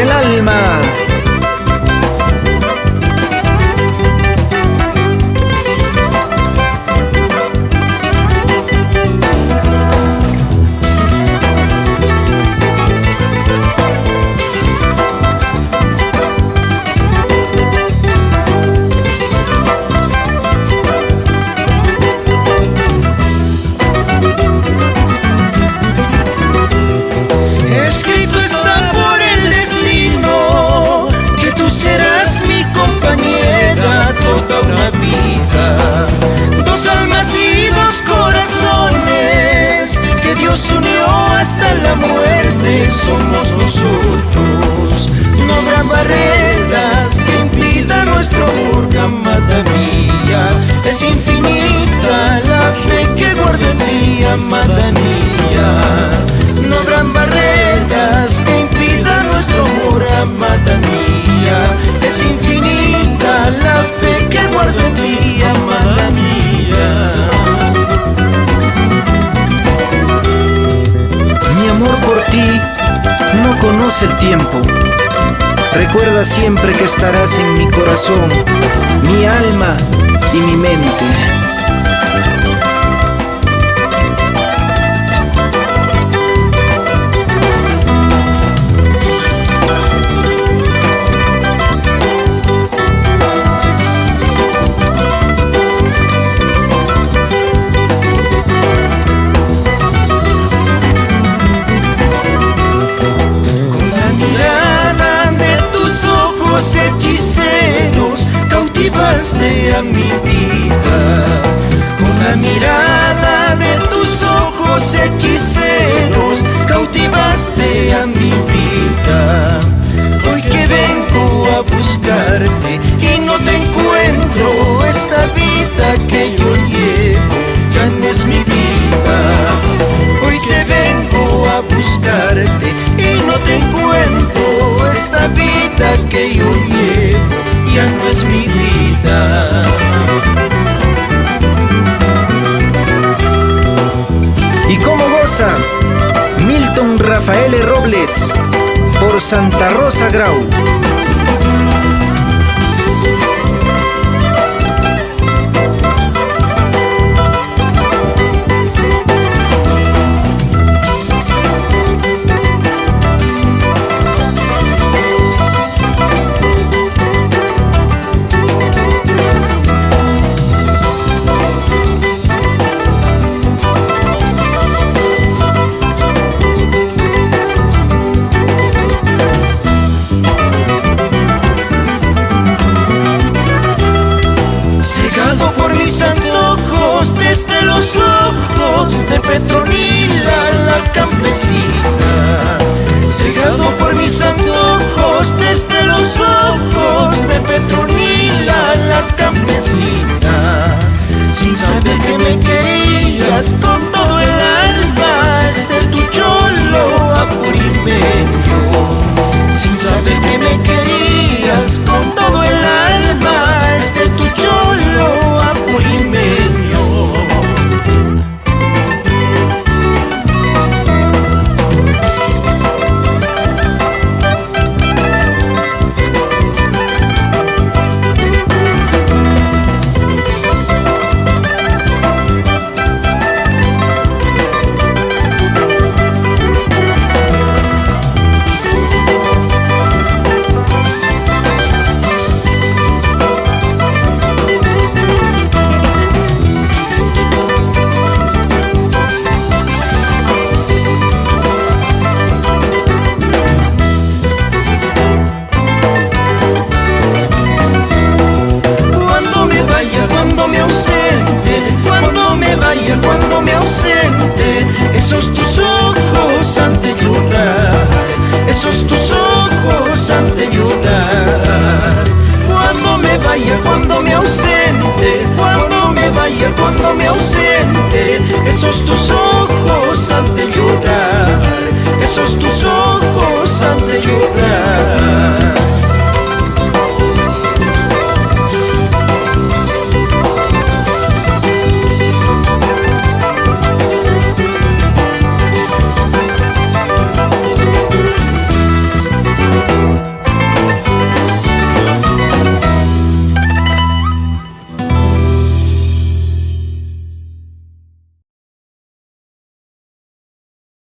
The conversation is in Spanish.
del alma. Dos almas y dos corazones que Dios unió hasta la muerte, somos nosotros. No habrá barreras que impidan nuestro amor, amada mía. Es infinita la fe que guardo en ti, amada mía. No habrán barreras que impidan nuestro amor, amada mía. Es infinita la fe que guardo en ti, amada mía. Mi amor por ti no conoce el tiempo. Recuerda siempre que estarás en mi corazón, mi alma y mi mente. Hechiceros, cautivaste a mi vida. Con la mirada de tus ojos hechiceros, cautivaste a mi vida. Hoy que vengo a buscarte y no te encuentro, esta vida que yo llevo ya no es mi vida. Hoy que vengo a buscarte y no te encuentro, esta vida que yo llevo ya no es mi vida. ¿Y cómo goza Milton Rafael Robles por Santa Rosa Grau? Por mis antojos desde los ojos de Petronila la campesina. Cegado por mis antojos desde los ojos de Petronila la campesina. Sin saber que me querías con todo el alma, desde tu cholo apurimeño. Sin saber que me querías con todo el alma, desde tu cholo apurimeño. Cuando me ausente, esos tus ojos han de llorar, esos tus ojos han de llorar. Cuando me vaya, cuando me ausente, cuando me vaya, cuando me ausente, esos tus ojos han de llorar, esos tus ojos han de llorar.